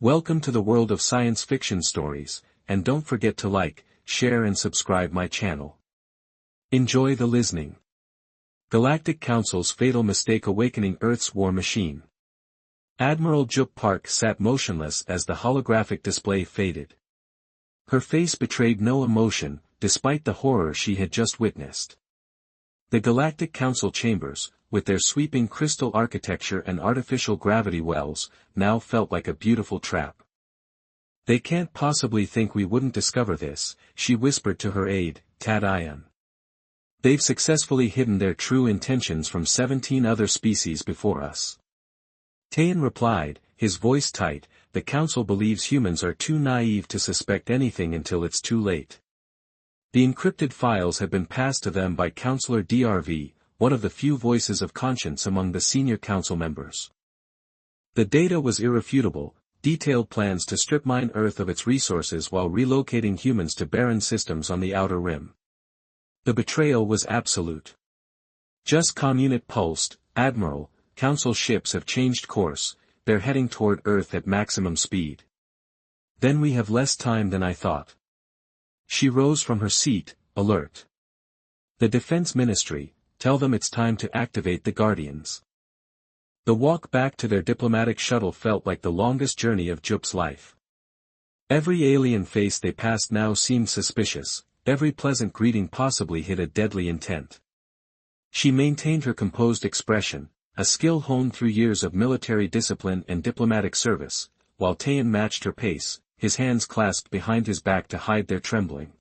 Welcome to the world of science fiction stories, and don't forget to like, share and subscribe my channel. Enjoy the listening. Galactic Council's fatal mistake awakening Earth's war machine. Admiral Jup Park sat motionless as the holographic display faded. Her face betrayed no emotion, despite the horror she had just witnessed. The Galactic Council chambers, with their sweeping crystal architecture and artificial gravity wells, now felt like a beautiful trap. "They can't possibly think we wouldn't discover this," she whispered to her aide, Tad Ion. "They've successfully hidden their true intentions from 17 other species before us." Tayan replied, his voice tight, "The Council believes humans are too naive to suspect anything until it's too late." The encrypted files had been passed to them by Counselor DRV, one of the few voices of conscience among the senior council members. The data was irrefutable, detailed plans to strip mine Earth of its resources while relocating humans to barren systems on the outer rim. The betrayal was absolute. "Just Communit pulsed, Admiral, Council ships have changed course, they're heading toward Earth at maximum speed." "Then we have less time than I thought." She rose from her seat, alert. "The Defense Ministry, tell them it's time to activate the Guardians." The walk back to their diplomatic shuttle felt like the longest journey of Jup's life. Every alien face they passed now seemed suspicious, every pleasant greeting possibly hid a deadly intent. She maintained her composed expression, a skill honed through years of military discipline and diplomatic service, while Tayan matched her pace, his hands clasped behind his back to hide their trembling.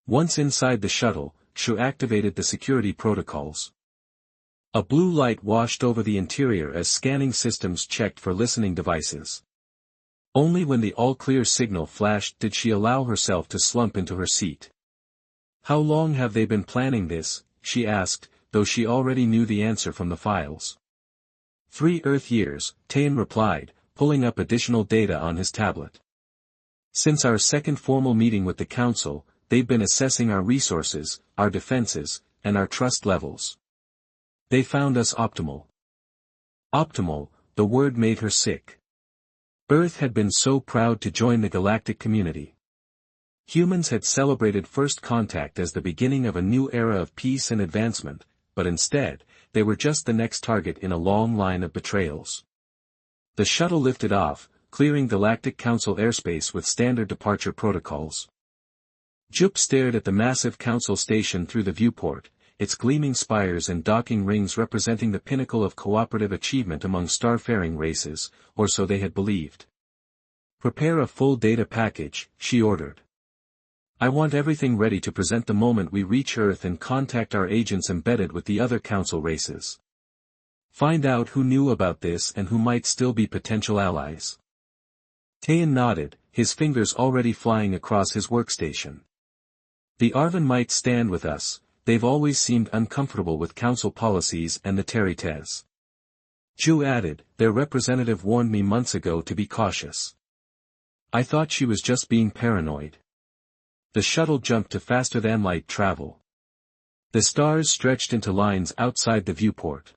Once inside the shuttle, Shu activated the security protocols. A blue light washed over the interior as scanning systems checked for listening devices. Only when the all-clear signal flashed did she allow herself to slump into her seat. "How long have they been planning this?" she asked, though she already knew the answer from the files. 3 Earth years, Tayan replied, pulling up additional data on his tablet. "Since our second formal meeting with the Council, they've been assessing our resources, our defenses, and our trust levels. They found us optimal." Optimal, the word made her sick. Earth had been so proud to join the galactic community. Humans had celebrated first contact as the beginning of a new era of peace and advancement, but instead, they were just the next target in a long line of betrayals. The shuttle lifted off, clearing Galactic Council airspace with standard departure protocols. Jup stared at the massive council station through the viewport, its gleaming spires and docking rings representing the pinnacle of cooperative achievement among starfaring races, or so they had believed. "Prepare a full data package," she ordered. "I want everything ready to present the moment we reach Earth and contact our agents embedded with the other council races. Find out who knew about this and who might still be potential allies." Tayan nodded, his fingers already flying across his workstation. "The Arvin might stand with us, they've always seemed uncomfortable with council policies and the Terites." Ju added, "Their representative warned me months ago to be cautious. I thought she was just being paranoid." The shuttle jumped to faster-than-light travel. The stars stretched into lines outside the viewport.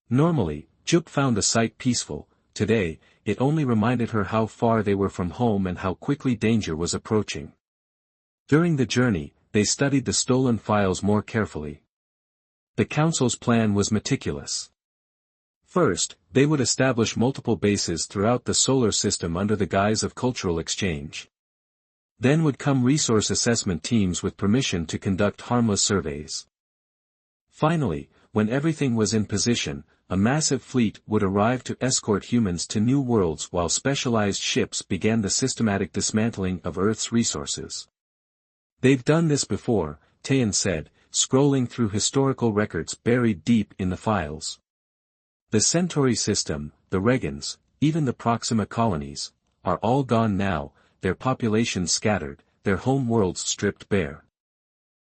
Normally, Jup found the sight peaceful. Today, it only reminded her how far they were from home and how quickly danger was approaching. During the journey, they studied the stolen files more carefully. The Council's plan was meticulous. First, they would establish multiple bases throughout the solar system under the guise of cultural exchange. Then would come resource assessment teams with permission to conduct harmless surveys. Finally, when everything was in position, a massive fleet would arrive to escort humans to new worlds while specialized ships began the systematic dismantling of Earth's resources. "They've done this before," Tayan said, scrolling through historical records buried deep in the files. "The Centauri system, the Regans, even the Proxima colonies, are all gone now, their populations scattered, their home worlds stripped bare."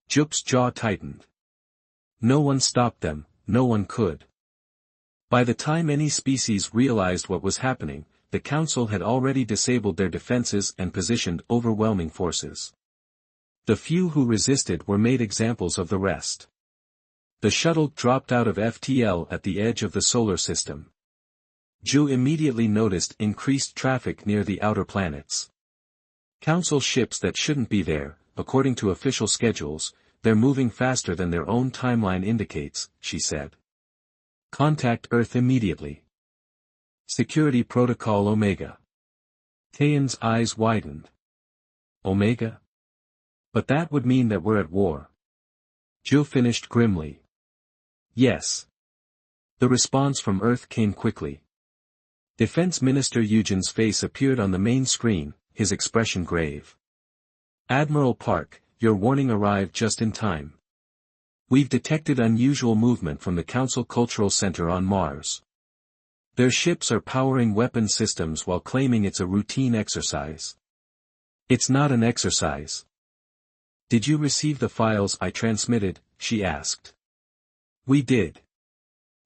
Jup's jaw tightened. No one stopped them, no one could. By the time any species realized what was happening, the Council had already disabled their defenses and positioned overwhelming forces. The few who resisted were made examples of the rest. The shuttle dropped out of FTL at the edge of the solar system. Zhu immediately noticed increased traffic near the outer planets. Council ships that shouldn't be there, according to official schedules, they're moving faster than their own timeline indicates, she said. Contact Earth immediately. Security Protocol Omega. Taeyan's eyes widened. Omega? But that would mean that we're at war. Zhu finished grimly. Yes. The response from Earth came quickly. Defense Minister Eugen's face appeared on the main screen, his expression grave. Admiral Park, your warning arrived just in time. We've detected unusual movement from the Council Cultural Center on Mars. Their ships are powering weapon systems while claiming it's a routine exercise. It's not an exercise. Did you receive the files I transmitted? She asked. We did.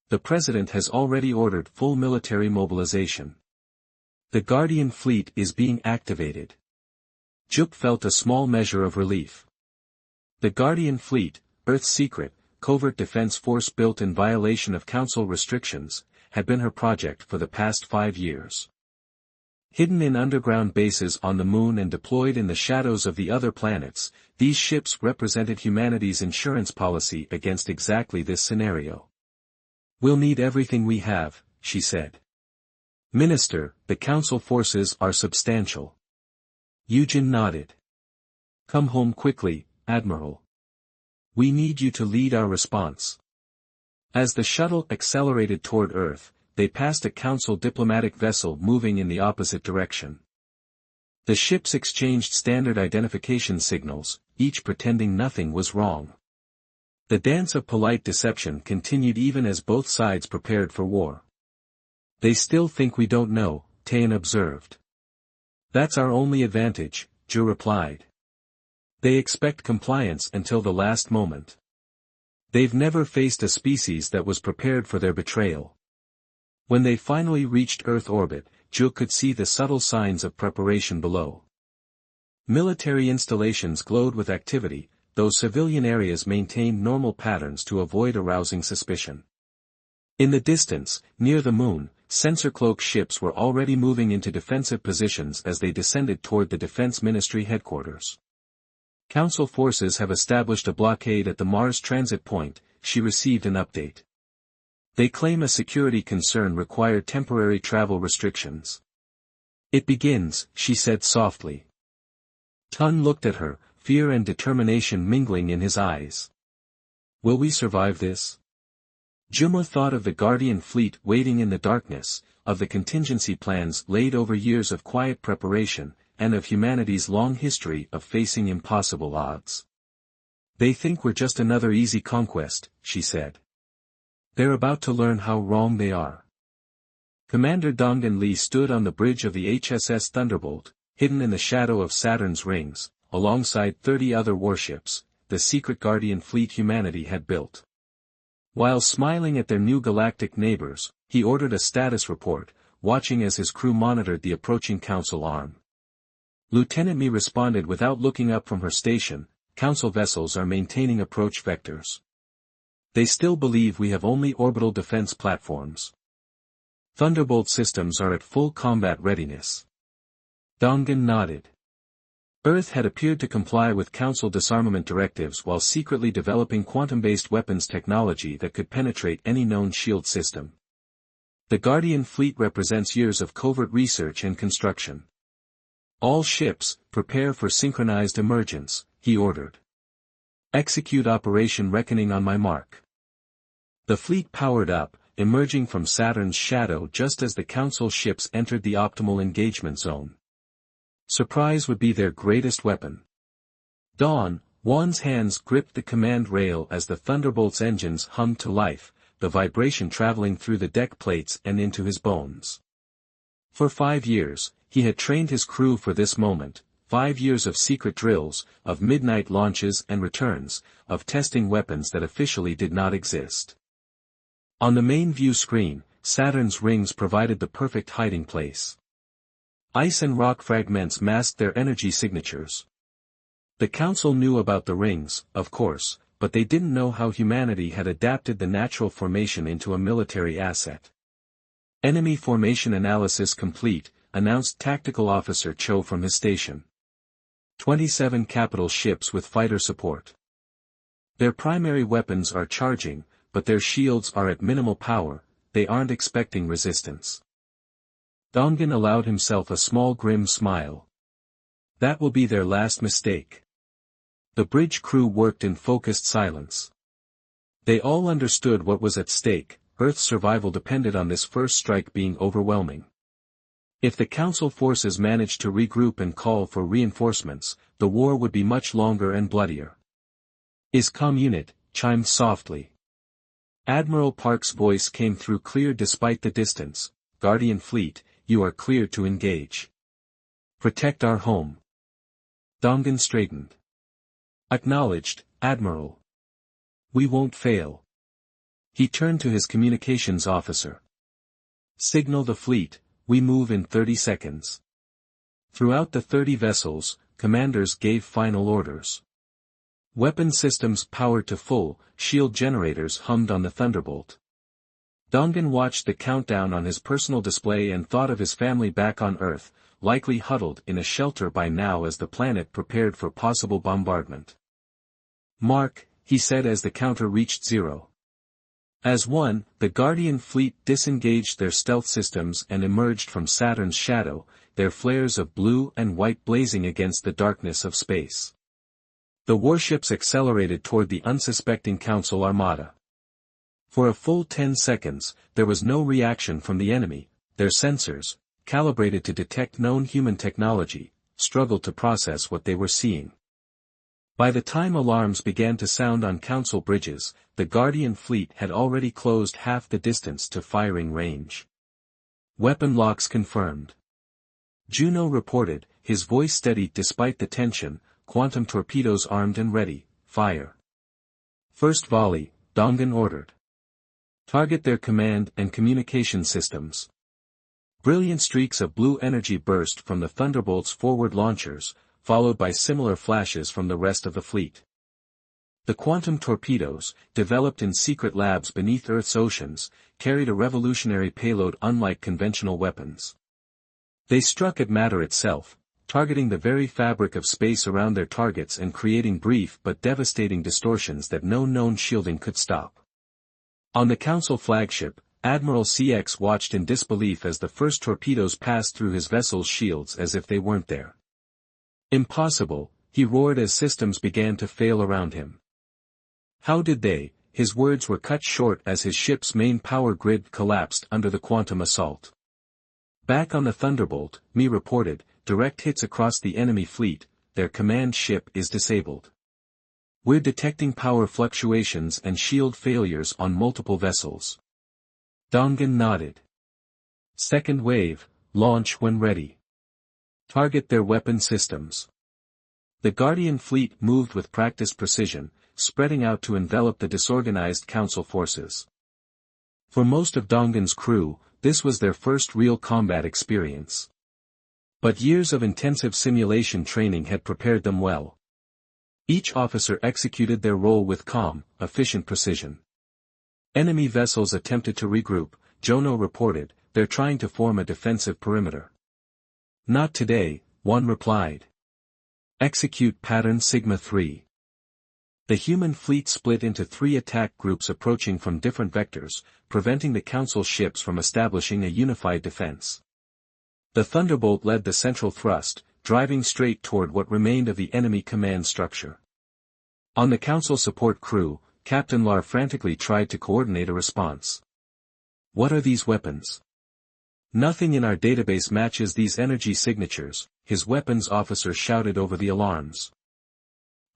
The President has already ordered full military mobilization. The Guardian fleet is being activated. Juk felt a small measure of relief. The Guardian fleet, Earth's secret, covert defense force built in violation of Council restrictions, had been her project for the past 5 years. Hidden in underground bases on the Moon and deployed in the shadows of the other planets, these ships represented humanity's insurance policy against exactly this scenario. We'll need everything we have, she said. Minister, the Council forces are substantial. Eugen nodded. Come home quickly, Admiral. We need you to lead our response. As the shuttle accelerated toward Earth, they passed a Council diplomatic vessel moving in the opposite direction. The ships exchanged standard identification signals, each pretending nothing was wrong. The dance of polite deception continued even as both sides prepared for war. They still think we don't know, Taeyan observed. That's our only advantage, Zhu replied. They expect compliance until the last moment. They've never faced a species that was prepared for their betrayal. When they finally reached Earth orbit, Zhu could see the subtle signs of preparation below. Military installations glowed with activity, though civilian areas maintained normal patterns to avoid arousing suspicion. In the distance, near the Moon, sensor cloak ships were already moving into defensive positions as they descended toward the Defense Ministry headquarters. Council forces have established a blockade at the Mars transit point, she received an update. They claim a security concern required temporary travel restrictions. It begins, she said softly. Tun looked at her, fear and determination mingling in his eyes. Will we survive this? Juma thought of the Guardian fleet waiting in the darkness, of the contingency plans laid over years of quiet preparation, and of humanity's long history of facing impossible odds. They think we're just another easy conquest, she said. They're about to learn how wrong they are. Commander Donggan Lee stood on the bridge of the HSS Thunderbolt, hidden in the shadow of Saturn's rings, alongside 30 other warships, the secret Guardian fleet humanity had built. While smiling at their new galactic neighbors, he ordered a status report, watching as his crew monitored the approaching Council arm. Lieutenant Mi responded without looking up from her station, Council vessels are maintaining approach vectors. They still believe we have only orbital defense platforms. Thunderbolt systems are at full combat readiness. Donggan nodded. Earth had appeared to comply with Council disarmament directives while secretly developing quantum-based weapons technology that could penetrate any known shield system. The Guardian fleet represents years of covert research and construction. All ships, prepare for synchronized emergence, he ordered. Execute Operation Reckoning on my mark. The fleet powered up, emerging from Saturn's shadow just as the Council ships entered the optimal engagement zone. Surprise would be their greatest weapon. Dawn, Juan's hands gripped the command rail as the Thunderbolt's engines hummed to life, the vibration traveling through the deck plates and into his bones. For 5 years, he had trained his crew for this moment, 5 years of secret drills, of midnight launches and returns, of testing weapons that officially did not exist. On the main view screen, Saturn's rings provided the perfect hiding place. Ice and rock fragments masked their energy signatures. The Council knew about the rings, of course, but they didn't know how humanity had adapted the natural formation into a military asset. Enemy formation analysis complete, announced Tactical Officer Cho from his station. 27 capital ships with fighter support. Their primary weapons are charging, but their shields are at minimal power, they aren't expecting resistance. Dongan allowed himself a small grim smile. That will be their last mistake. The bridge crew worked in focused silence. They all understood what was at stake. Earth's survival depended on this first strike being overwhelming. If the Council forces managed to regroup and call for reinforcements, the war would be much longer and bloodier. "ISCOM unit," chimed softly. Admiral Park's voice came through clear despite the distance. "Guardian Fleet, you are cleared to engage. Protect our home." Dongan straightened. "Acknowledged, Admiral. We won't fail." He turned to his communications officer. "Signal the fleet, we move in 30 seconds." Throughout the 30 vessels, commanders gave final orders. Weapon systems powered to full, shield generators hummed on the Thunderbolt. Dongan watched the countdown on his personal display and thought of his family back on Earth, likely huddled in a shelter by now as the planet prepared for possible bombardment. "Mark," he said as the counter reached 0. As one, the Guardian fleet disengaged their stealth systems and emerged from Saturn's shadow, their flares of blue and white blazing against the darkness of space. The warships accelerated toward the unsuspecting Council armada. For a full 10 seconds, there was no reaction from the enemy. Their sensors, calibrated to detect known human technology, struggled to process what they were seeing. By the time alarms began to sound on Council bridges, the Guardian fleet had already closed half the distance to firing range. "Weapon locks confirmed." Juno reported, his voice steady despite the tension. "Quantum torpedoes armed and ready, fire." "First volley," Dongan ordered. "Target their command and communication systems." Brilliant streaks of blue energy burst from the Thunderbolt's forward launchers, followed by similar flashes from the rest of the fleet. The quantum torpedoes, developed in secret labs beneath Earth's oceans, carried a revolutionary payload unlike conventional weapons. They struck at matter itself, targeting the very fabric of space around their targets and creating brief but devastating distortions that no known shielding could stop. On the Council flagship, Admiral CX watched in disbelief as the first torpedoes passed through his vessel's shields as if they weren't there. "Impossible," he roared as systems began to fail around him. "How did they?" His words were cut short as his ship's main power grid collapsed under the quantum assault. Back on the Thunderbolt, Me reported, "Direct hits across the enemy fleet, their command ship is disabled. We're detecting power fluctuations and shield failures on multiple vessels." Dongan nodded. "Second wave, launch when ready. Target their weapon systems." The Guardian fleet moved with practiced precision, spreading out to envelop the disorganized Council forces. For most of Dongan's crew, this was their first real combat experience. But years of intensive simulation training had prepared them well. Each officer executed their role with calm, efficient precision. Enemy vessels attempted to regroup, Jono reported, "They're trying to form a defensive perimeter." "Not today," one replied. "Execute pattern Sigma 3. The human fleet split into 3 attack groups approaching from different vectors, preventing the Council ships from establishing a unified defense. The Thunderbolt led the central thrust, driving straight toward what remained of the enemy command structure. On the Council support crew, Captain Lar frantically tried to coordinate a response. "What are these weapons? Nothing in our database matches these energy signatures," his weapons officer shouted over the alarms.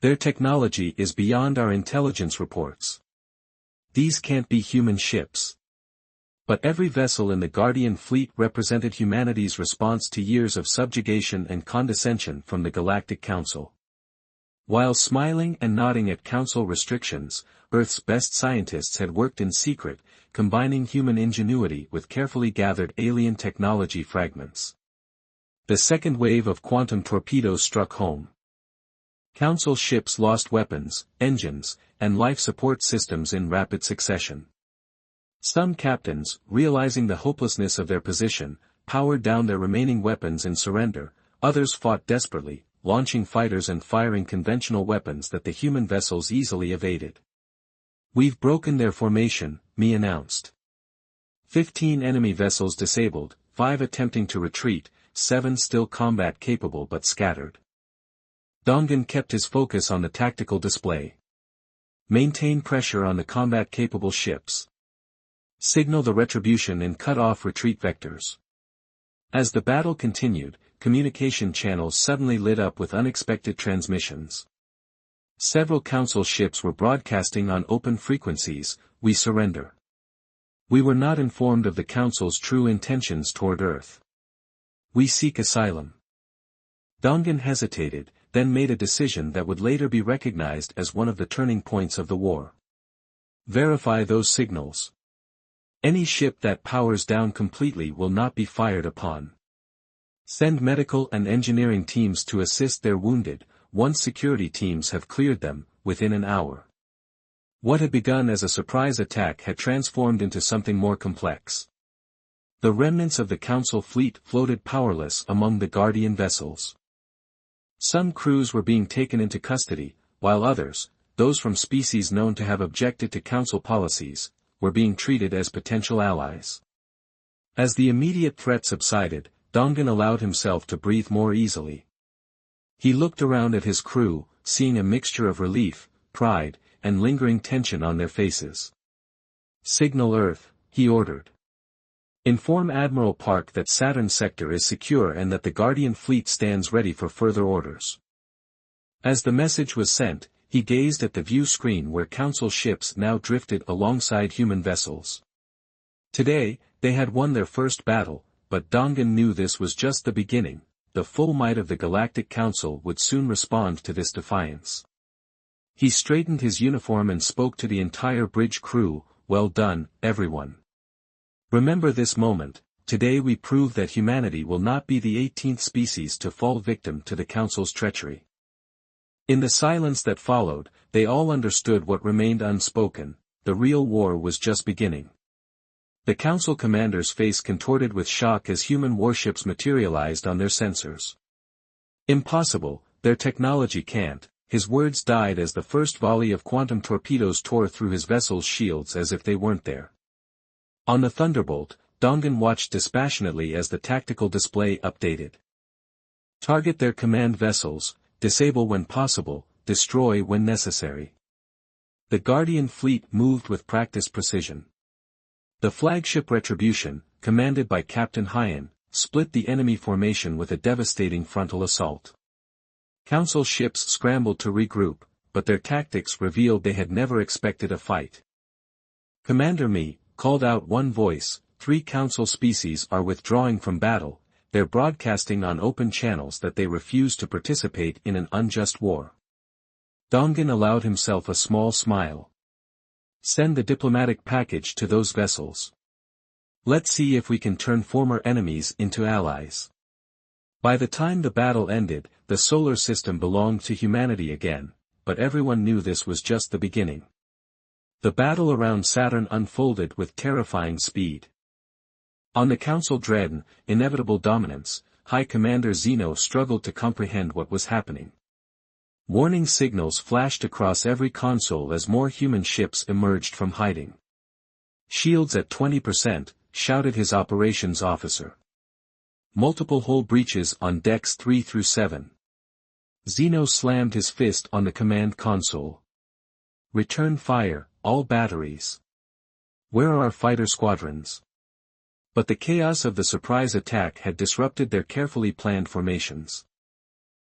"Their technology is beyond our intelligence reports. These can't be human ships." But every vessel in the Guardian fleet represented humanity's response to years of subjugation and condescension from the Galactic Council. While smiling and nodding at Council restrictions, Earth's best scientists had worked in secret, combining human ingenuity with carefully gathered alien technology fragments. The second wave of quantum torpedoes struck home. Council ships lost weapons, engines, and life support systems in rapid succession. Some captains, realizing the hopelessness of their position, powered down their remaining weapons in surrender. Others fought desperately, launching fighters and firing conventional weapons that the human vessels easily evaded. "We've broken their formation," Mi announced. 15 enemy vessels disabled, 5 attempting to retreat, 7 still combat-capable but scattered. Dongan kept his focus on the tactical display. "Maintain pressure on the combat-capable ships. Signal the retribution and cut off retreat vectors." As the battle continued, communication channels suddenly lit up with unexpected transmissions. Several Council ships were broadcasting on open frequencies, "We surrender. We were not informed of the Council's true intentions toward Earth. We seek asylum." Dongan hesitated, then made a decision that would later be recognized as one of the turning points of the war. "Verify those signals. Any ship that powers down completely will not be fired upon. Send medical and engineering teams to assist their wounded, once security teams have cleared them, within an hour." What had begun as a surprise attack had transformed into something more complex. The remnants of the Council fleet floated powerless among the Guardian vessels. Some crews were being taken into custody, while others, those from species known to have objected to Council policies, were being treated as potential allies. As the immediate threat subsided, Dongan allowed himself to breathe more easily. He looked around at his crew, seeing a mixture of relief, pride, and lingering tension on their faces. "Signal Earth," he ordered. "Inform Admiral Park that Saturn sector is secure and that the Guardian fleet stands ready for further orders." As the message was sent, he gazed at the view screen where Council ships now drifted alongside human vessels. Today, they had won their first battle, but Dongan knew this was just the beginning. The full might of the Galactic Council would soon respond to this defiance. He straightened his uniform and spoke to the entire bridge crew, "Well done, everyone. Remember this moment, today we prove that humanity will not be the 18th species to fall victim to the Council's treachery." In the silence that followed, they all understood what remained unspoken: the real war was just beginning. The Council commander's face contorted with shock as human warships materialized on their sensors. "Impossible, their technology can't." His words died as the first volley of quantum torpedoes tore through his vessel's shields as if they weren't there. On the Thunderbolt, Dongan watched dispassionately as the tactical display updated. "Target their command vessels, disable when possible, destroy when necessary." The Guardian fleet moved with practiced precision. The flagship Retribution, commanded by Captain Hyan, split the enemy formation with a devastating frontal assault. Council ships scrambled to regroup, but their tactics revealed they had never expected a fight. "Commander Mi," called out one voice, "3 Council species are withdrawing from battle. They're broadcasting on open channels that they refuse to participate in an unjust war." Dongan allowed himself a small smile. "Send the diplomatic package to those vessels. Let's see if we can turn former enemies into allies." By the time the battle ended, the solar system belonged to humanity again, but everyone knew this was just the beginning. The battle around Saturn unfolded with terrifying speed. On the Council Dread, inevitable dominance, High Commander Zeno struggled to comprehend what was happening. Warning signals flashed across every console as more human ships emerged from hiding. "Shields at 20%, shouted his operations officer. "Multiple hull breaches on decks 3 through 7. Zeno slammed his fist on the command console. "Return fire, all batteries. Where are our fighter squadrons?" But the chaos of the surprise attack had disrupted their carefully planned formations.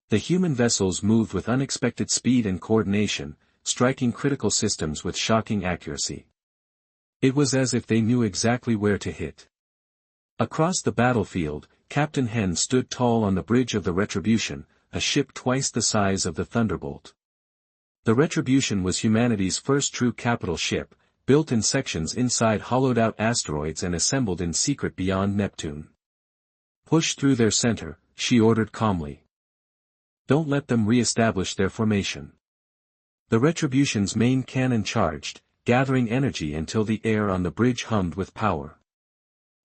The human vessels moved with unexpected speed and coordination, striking critical systems with shocking accuracy. It was as if they knew exactly where to hit. Across the battlefield, Captain Hen stood tall on the bridge of the Retribution, a ship twice the size of the Thunderbolt. The Retribution was humanity's first true capital ship, built in sections inside hollowed-out asteroids and assembled in secret beyond Neptune. "Push through their center," she ordered calmly. "Don't let them re-establish their formation." The Retribution's main cannon charged, gathering energy until the air on the bridge hummed with power.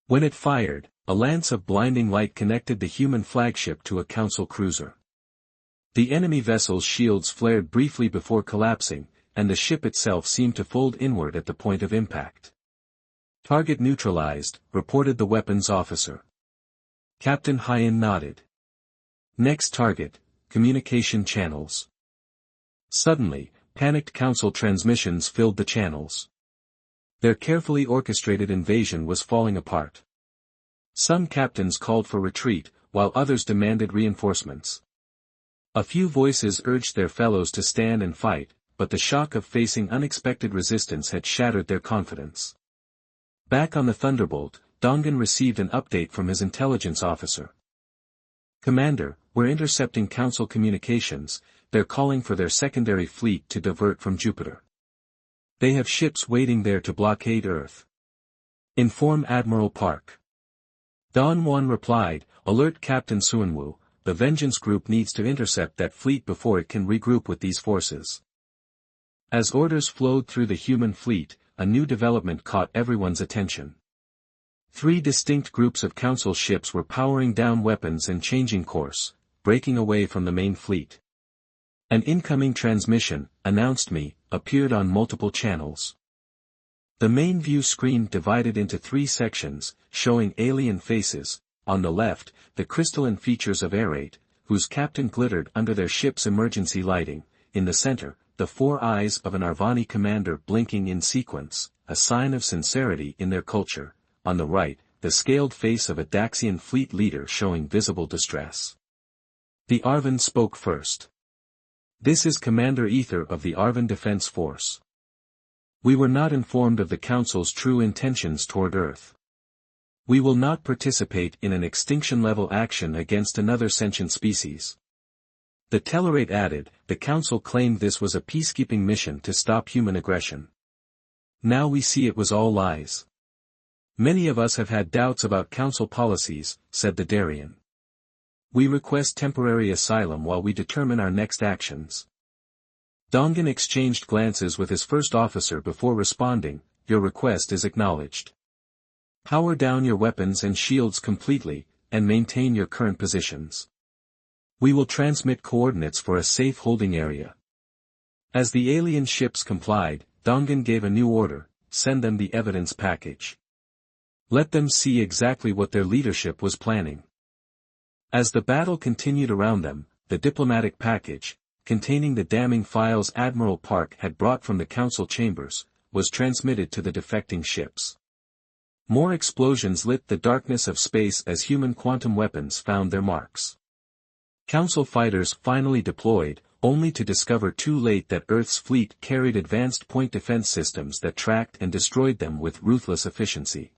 When it fired, a lance of blinding light connected the human flagship to a Council cruiser. The enemy vessel's shields flared briefly before collapsing, and the ship itself seemed to fold inward at the point of impact. "Target neutralized," reported the weapons officer. Captain Hyen nodded. "Next target, communication channels." Suddenly, panicked Council transmissions filled the channels. Their carefully orchestrated invasion was falling apart. Some captains called for retreat, while others demanded reinforcements. A few voices urged their fellows to stand and fight, but the shock of facing unexpected resistance had shattered their confidence. Back on the Thunderbolt, Dongan received an update from his intelligence officer. "Commander, we're intercepting Council communications. They're calling for their secondary fleet to divert from Jupiter. They have ships waiting there to blockade Earth. Inform Admiral Park." Don Juan replied, "Alert Captain Suanwu, the Vengeance Group needs to intercept that fleet before it can regroup with these forces." As orders flowed through the human fleet, a new development caught everyone's attention. 3 distinct groups of Council ships were powering down weapons and changing course, breaking away from the main fleet. An incoming transmission, announced me, appeared on multiple channels. The main view screen divided into 3 sections, showing alien faces. On the left, the crystalline features of Aerate, whose captain glittered under their ship's emergency lighting. In the center, the 4 eyes of an Arvani commander blinking in sequence, a sign of sincerity in their culture. On the right, the scaled face of a Daxian fleet leader showing visible distress. The Arvan spoke first. "This is Commander Ether of the Arvan Defense Force. We were not informed of the Council's true intentions toward Earth. We will not participate in an extinction-level action against another sentient species." The Tellerate added, "The Council claimed this was a peacekeeping mission to stop human aggression. Now we see it was all lies. Many of us have had doubts about Council policies," said the Darien. "We request temporary asylum while we determine our next actions." Dongan exchanged glances with his first officer before responding, "Your request is acknowledged. Power down your weapons and shields completely, and maintain your current positions. We will transmit coordinates for a safe holding area." As the alien ships complied, Dongan gave a new order, "Send them the evidence package. Let them see exactly what their leadership was planning." As the battle continued around them, the diplomatic package, containing the damning files Admiral Park had brought from the Council chambers, was transmitted to the defecting ships. More explosions lit the darkness of space as human quantum weapons found their marks. Council fighters finally deployed, only to discover too late that Earth's fleet carried advanced point defense systems that tracked and destroyed them with ruthless efficiency.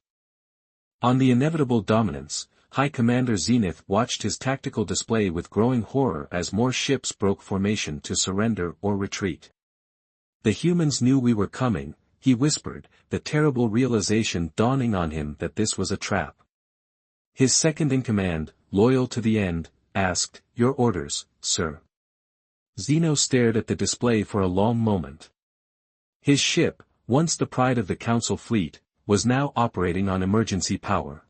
On the inevitable dominance, High Commander Zenith watched his tactical display with growing horror as more ships broke formation to surrender or retreat. "The humans knew we were coming," he whispered, the terrible realization dawning on him that this was a trap. His second-in-command, loyal to the end, asked, "Your orders, sir?" Zeno stared at the display for a long moment. His ship, once the pride of the Council fleet, was now operating on emergency power.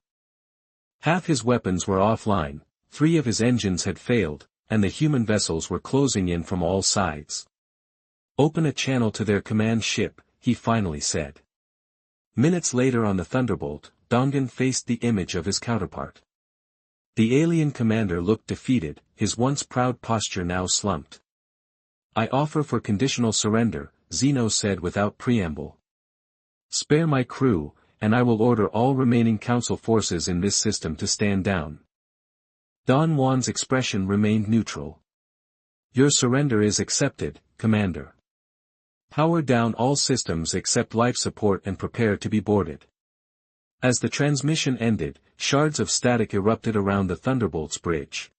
Half his weapons were offline, 3 of his engines had failed, and the human vessels were closing in from all sides. "Open a channel to their command ship," he finally said. Minutes later on the Thunderbolt, Dongan faced the image of his counterpart. The alien commander looked defeated, his once proud posture now slumped. "I offer for conditional surrender," Zeno said without preamble. "Spare my crew, and I will order all remaining Council forces in this system to stand down." Don Juan's expression remained neutral. "Your surrender is accepted, Commander. Power down all systems except life support and prepare to be boarded." As the transmission ended, shards of static erupted around the Thunderbolt's bridge.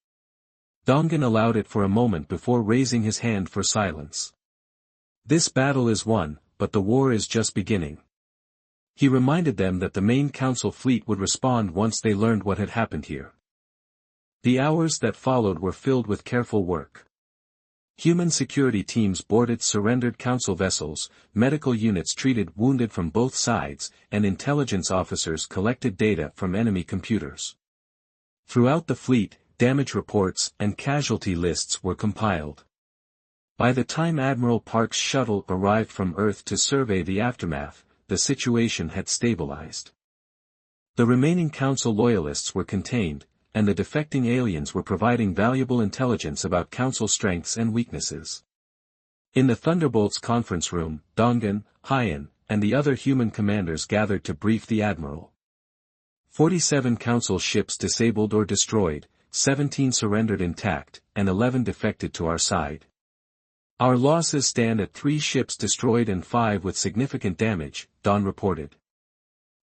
Dongan allowed it for a moment before raising his hand for silence. "This battle is won, but the war is just beginning." He reminded them that the main Council fleet would respond once they learned what had happened here. The hours that followed were filled with careful work. Human security teams boarded surrendered Council vessels, medical units treated wounded from both sides, and intelligence officers collected data from enemy computers. Throughout the fleet, damage reports and casualty lists were compiled. By the time Admiral Park's shuttle arrived from Earth to survey the aftermath, the situation had stabilized. The remaining Council loyalists were contained, and the defecting aliens were providing valuable intelligence about Council strengths and weaknesses. In the Thunderbolts conference room, Dongan, Hyan, and the other human commanders gathered to brief the Admiral. 47 Council ships disabled or destroyed, 17 surrendered intact, and 11 defected to our side. Our losses stand at 3 ships destroyed and 5 with significant damage, Don reported.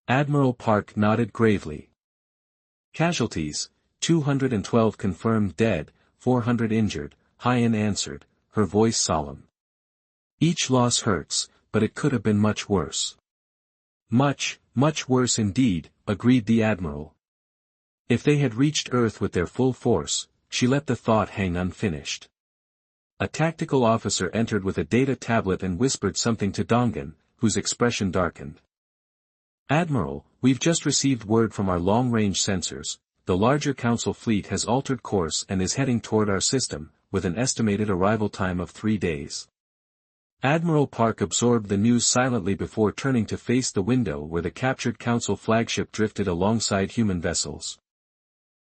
Admiral Park nodded gravely. Casualties, 212 confirmed dead, 400 injured, Hyan answered, her voice solemn. Each loss hurts, but it could have been much worse. Much, much worse indeed, agreed the Admiral. If they had reached Earth with their full force, she let the thought hang unfinished. A tactical officer entered with a data tablet and whispered something to Dongan, whose expression darkened. Admiral, we've just received word from our long-range sensors. The larger Council fleet has altered course and is heading toward our system, with an estimated arrival time of 3 days. Admiral Park absorbed the news silently before turning to face the window where the captured Council flagship drifted alongside human vessels.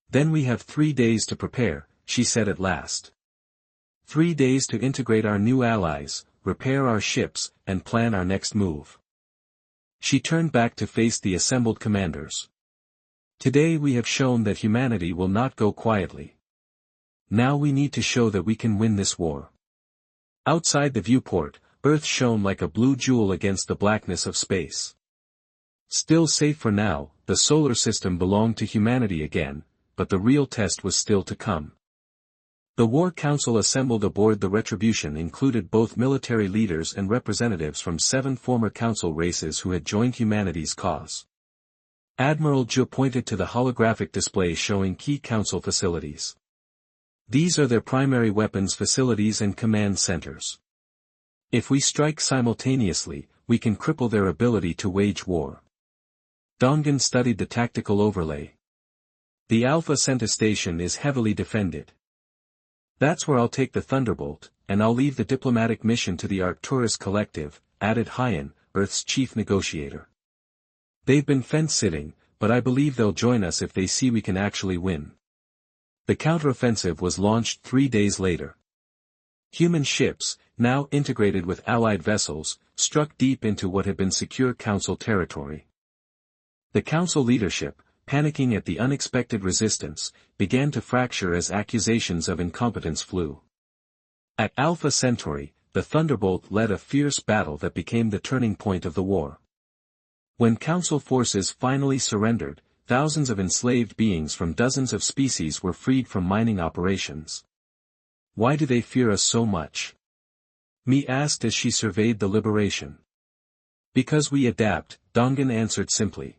Then we have 3 days to prepare, she said at last. 3 days to integrate our new allies, repair our ships, and plan our next move. She turned back to face the assembled commanders. Today we have shown that humanity will not go quietly. Now we need to show that we can win this war. Outside the viewport, Earth shone like a blue jewel against the blackness of space. Still safe for now, the solar system belonged to humanity again, but the real test was still to come. The War Council assembled aboard the Retribution included both military leaders and representatives from 7 former Council races who had joined humanity's cause. Admiral Zhu pointed to the holographic display showing key Council facilities. These are their primary weapons facilities and command centers. If we strike simultaneously, we can cripple their ability to wage war. Dongan studied the tactical overlay. The Alpha Center station is heavily defended. That's where I'll take the Thunderbolt, and I'll leave the diplomatic mission to the Arcturus Collective, added Hyan, Earth's chief negotiator. They've been fence-sitting, but I believe they'll join us if they see we can actually win. The counteroffensive was launched 3 days later. Human ships, now integrated with Allied vessels, struck deep into what had been secure Council territory. The Council leadership, panicking at the unexpected resistance, began to fracture as accusations of incompetence flew. At Alpha Centauri, the Thunderbolt led a fierce battle that became the turning point of the war. When Council forces finally surrendered, thousands of enslaved beings from dozens of species were freed from mining operations. Why do they fear us so much? Mi asked as she surveyed the liberation. Because we adapt, Dongan answered simply.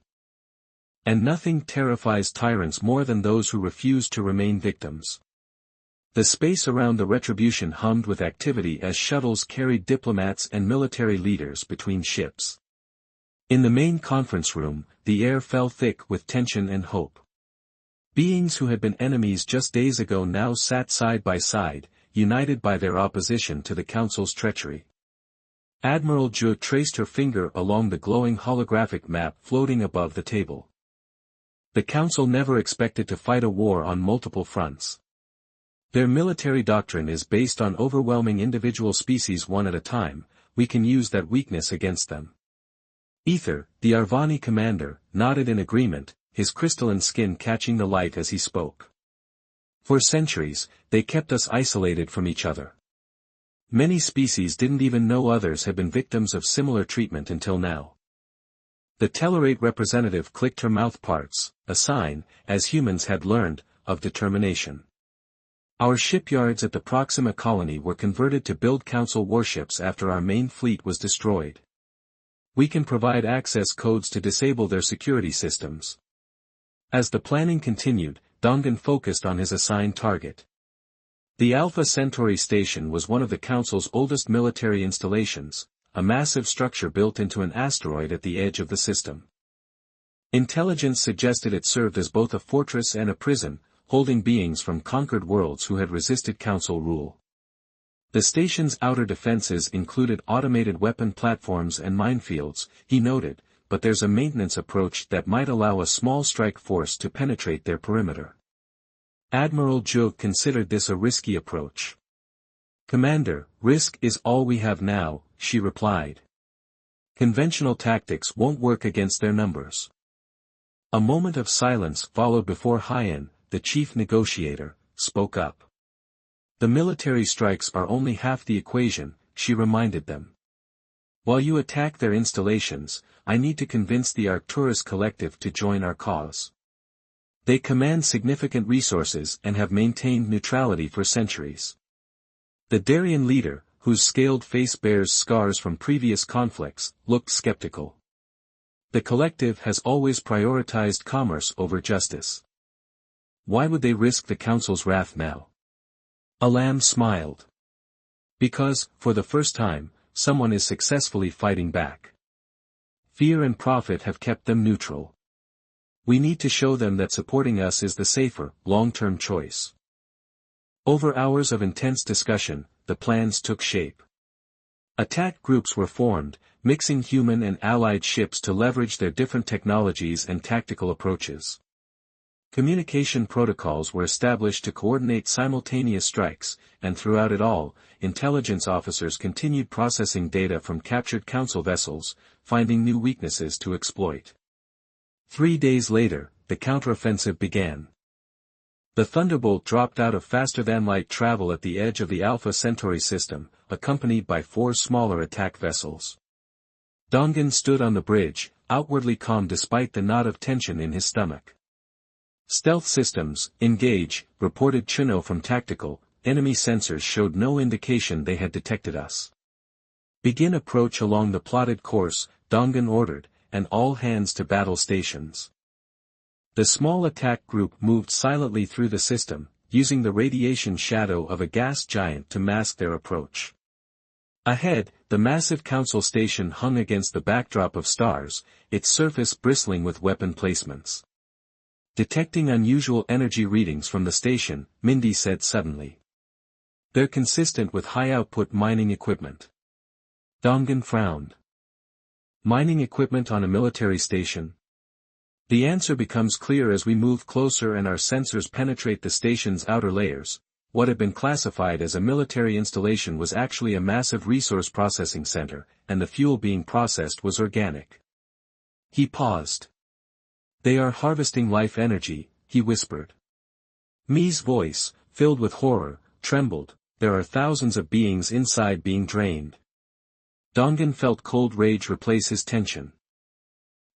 And nothing terrifies tyrants more than those who refuse to remain victims. The space around the Retribution hummed with activity as shuttles carried diplomats and military leaders between ships. In the main conference room, the air fell thick with tension and hope. Beings who had been enemies just days ago now sat side by side, united by their opposition to the Council's treachery. Admiral Zhu traced her finger along the glowing holographic map floating above the table. The Council never expected to fight a war on multiple fronts. Their military doctrine is based on overwhelming individual species one at a time. We can use that weakness against them. Ether, the Arvani commander, nodded in agreement, his crystalline skin catching the light as he spoke. For centuries, they kept us isolated from each other. Many species didn't even know others had been victims of similar treatment until now. The Tellarate representative clicked her mouth parts, a sign, as humans had learned, of determination. Our shipyards at the Proxima colony were converted to build Council warships after our main fleet was destroyed. We can provide access codes to disable their security systems. As the planning continued, Dongan focused on his assigned target. The Alpha Centauri station was one of the Council's oldest military installations, a massive structure built into an asteroid at the edge of the system. Intelligence suggested it served as both a fortress and a prison, holding beings from conquered worlds who had resisted Council rule. The station's outer defenses included automated weapon platforms and minefields, he noted, but there's a maintenance approach that might allow a small strike force to penetrate their perimeter. Admiral Zhu considered this a risky approach. "Commander, risk is all we have now," she replied. "Conventional tactics won't work against their numbers." A moment of silence followed before Hyen, the chief negotiator, spoke up. "The military strikes are only half the equation," she reminded them. "While you attack their installations, I need to convince the Arcturus Collective to join our cause. They command significant resources and have maintained neutrality for centuries." The Darien leader, whose scaled face bears scars from previous conflicts, looked skeptical. "The Collective has always prioritized commerce over justice. Why would they risk the Council's wrath now?" Alam smiled. "Because, for the first time, someone is successfully fighting back. Fear and profit have kept them neutral. We need to show them that supporting us is the safer, long-term choice." Over hours of intense discussion, the plans took shape. Attack groups were formed, mixing human and allied ships to leverage their different technologies and tactical approaches. Communication protocols were established to coordinate simultaneous strikes, and throughout it all, intelligence officers continued processing data from captured Council vessels, finding new weaknesses to exploit. 3 days later, the counteroffensive began. The Thunderbolt dropped out of faster-than-light travel at the edge of the Alpha Centauri system, accompanied by 4 smaller attack vessels. Dongan stood on the bridge, outwardly calm despite the knot of tension in his stomach. "Stealth systems, engage," reported Chino from Tactical. "Enemy sensors showed no indication they had detected us." "Begin approach along the plotted course," Dongan ordered, "and all hands to battle stations." The small attack group moved silently through the system, using the radiation shadow of a gas giant to mask their approach. Ahead, the massive Council station hung against the backdrop of stars, its surface bristling with weapon placements. Detecting unusual energy readings from the station, Mindy said suddenly. "They're consistent with high-output mining equipment." Dongan frowned. "Mining equipment on a military station?" "The answer becomes clear as we move closer and our sensors penetrate the station's outer layers. What had been classified as a military installation was actually a massive resource processing center, and the fuel being processed was organic." He paused. "They are harvesting life energy," he whispered. Mi's voice, filled with horror, trembled. "There are thousands of beings inside being drained." Dongan felt cold rage replace his tension.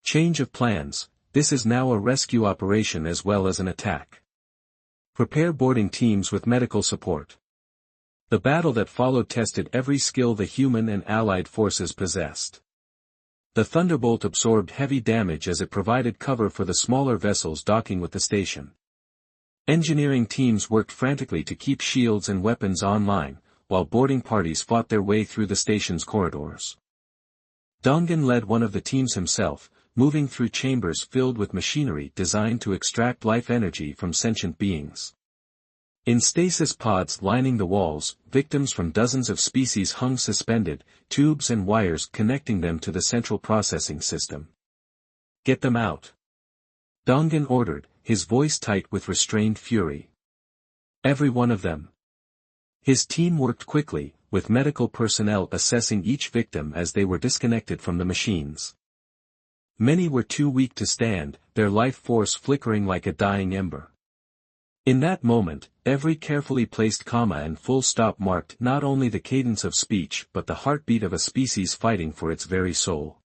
"Change of plans. This is now a rescue operation as well as an attack. Prepare boarding teams with medical support." The battle that followed tested every skill the human and allied forces possessed. The Thunderbolt absorbed heavy damage as it provided cover for the smaller vessels docking with the station. Engineering teams worked frantically to keep shields and weapons online, while boarding parties fought their way through the station's corridors. Dongan led one of the teams himself, moving through chambers filled with machinery designed to extract life energy from sentient beings. In stasis pods lining the walls, victims from dozens of species hung suspended, tubes and wires connecting them to the central processing system. "Get them out," Dongan ordered, his voice tight with restrained fury. "Every one of them." His team worked quickly, with medical personnel assessing each victim as they were disconnected from the machines. Many were too weak to stand, their life force flickering like a dying ember. In that moment, every carefully placed comma and full stop marked not only the cadence of speech but the heartbeat of a species fighting for its very soul.